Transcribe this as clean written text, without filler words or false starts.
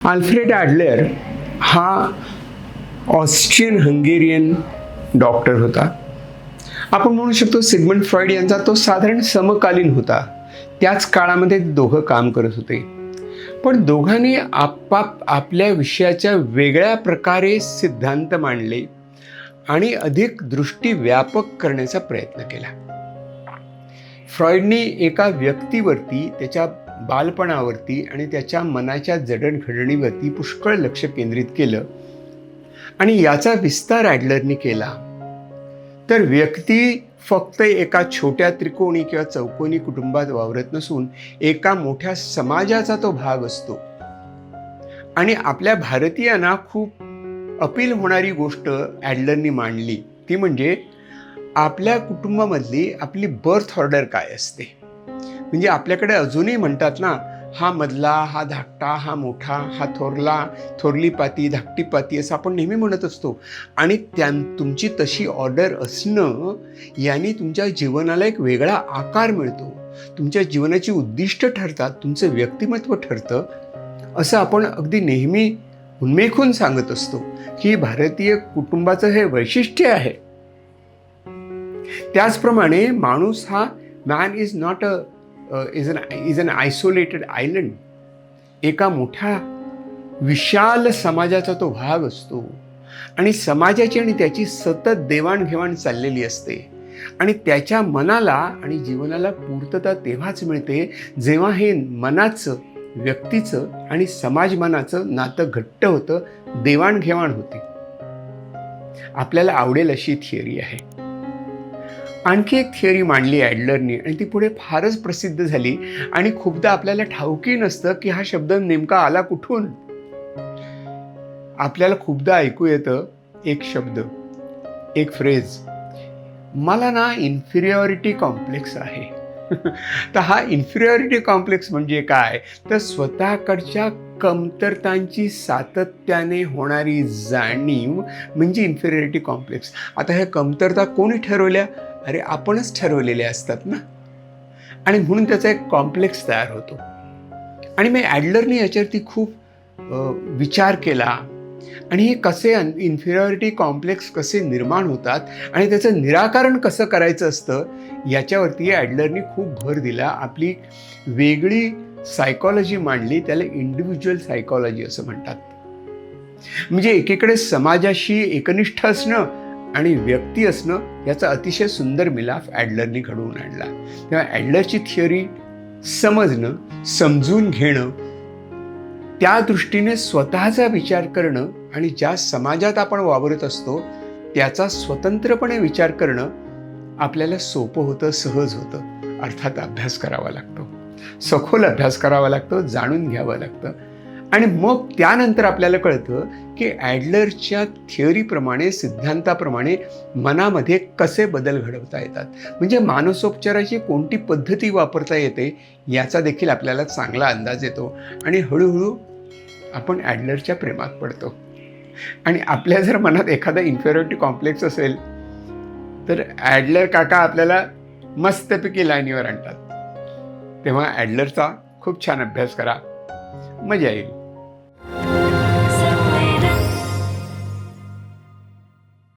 Alfred ॲडलर हा Austrian Hungarian doctor होता. आपण म्हणू शकतो सिग्मंड फ्रॉइड यांचा तो साधारण समकालीन होता. त्याच काळामध्ये दोघं काम करत होते. पण दोघांनी आपल्या विषयाच्या वेगळ्या प्रकारे सिद्धांत मांडले आणि अधिक दृष्टी व्यापक करण्याचा प्रयत्न केला. फ्रॉइडने एका व्यक्तीवरती, त्याच्या बालपणावरती आणि त्याच्या मनाच्या जडणघडणीवरती पुष्कळ लक्ष केंद्रित केलं आणि याचा विस्तार ॲडलरने केला. तर व्यक्ती फक्त एका छोट्या त्रिकोणी किंवा चौकोनी कुटुंबात वावरत नसून एका मोठ्या समाजाचा तो भाग असतो. आणि आपल्या भारतीयांना खूप अपील होणारी गोष्ट ॲडलरनी मांडली, ती म्हणजे आपल्या कुटुंबामधली आपली बर्थ ऑर्डर काय असते. म्हणजे आपल्याकडे अजूनही म्हणतात ना, हा मधला, हा धाकटा, हा मोठा, हा थोरली पाती, धाकटी पाती असं आपण नेहमी म्हणत असतो. आणि तुमची तशी ऑर्डर असणं याने तुमच्या जीवनाला एक वेगळा आकार मिळतो, तुमच्या जीवनाची उद्दिष्ट ठरतात, तुमचं व्यक्तिमत्व ठरतं, असं आपण अगदी नेहमी उन्मेखून सांगत असतो की भारतीय कुटुंबाचं हे वैशिष्ट्य आहे. त्याचप्रमाणे माणूस हा man is not is an isolated island. एका मोठ्या विशाल समाजाचा तो भाग असतो आणि समाजाची आणि त्याची सतत देवाणघेवाण चाललेली असते. आणि त्याच्या मनाला आणि जीवनाला पूर्तता तेव्हाच मिळते जेव्हा हे मनाचं, व्यक्तीचं आणि समाजमनाचं नातं घट्ट होतं, देवाणघेवाण होते. आपल्याला आवडेल अशी थिअरी आहे. आणखी एक थिअरी मांडली ॲडलरनी आणि ती पुढे फारच प्रसिद्ध झाली आणि खूपदा आपल्याला ठाऊकी नसतं की हा शब्द नेमका आला कुठून. आपल्याला खूपदा ऐकू येतं एक शब्द, एक फ्रेज, मला ना इन्फिरियॉरिटी कॉम्प्लेक्स आहे. तर हा इन्फिरियॉरिटी कॉम्प्लेक्स म्हणजे काय, तर स्वतःकडच्या कमतरतांची सातत्याने होणारी जाणीव म्हणजे इन्फिरियॉरिटी कॉम्प्लेक्स. आता ह्या कमतरता कोणी ठरवल्या? अरे आपणच ठरवलेल्या असतात ना. आणि म्हणून त्याचा एक कॉम्प्लेक्स तयार होतो. आणि मग ॲडलरने याच्यावरती खूप विचार केला आणि हे कसे इन्फिरियॉरिटी कॉम्प्लेक्स कसे निर्माण होतात आणि त्याचं निराकरण कसं करायचं असतं याच्यावरती ॲडलरनी खूप भर दिला. आपली वेगळी सायकॉलॉजी मांडली, त्याला इंडिव्हिज्युअल सायकॉलॉजी असं म्हणतात. म्हणजे एकीकडे समाजाशी एकनिष्ठ असणं आणि व्यक्ती असणं याचा अतिशय सुंदर मिलाफ ॲडलरनी घडवून आणला. तेव्हा ॲडलरची थिअरी समजणं, समजून घेणं, त्या दृष्टीने स्वतःचा विचार करणं आणि ज्या समाजात आपण वावरत असतो त्याचा स्वतंत्रपणे विचार करणं आपल्याला सोपं होतं, सहज होतं. अर्थात अभ्यास करावा लागतो, सखोल अभ्यास करावा लागतो, जाणून घ्यावं लागतं. आणि मग त्यानंतर आपल्याला कळतं की ॲडलरच्या थिअरीप्रमाणे, सिद्धांताप्रमाणे मनामध्ये कसे बदल घडवता येतात, म्हणजे मानसोपचाराची कोणती पद्धती वापरता येते याचा देखील आपल्याला चांगला अंदाज येतो. आणि हळूहळू आपण ॲडलरच्या प्रेमात पडतो. आणि आपल्या जर मनात एखादा इन्फिरियॉरिटी कॉम्प्लेक्स असेल तर ॲडलर काका आपल्याला मस्तपैकी लाईनीवर आणतात. तेव्हा ॲडलरचा खूप छान अभ्यास करा, मजा येईल.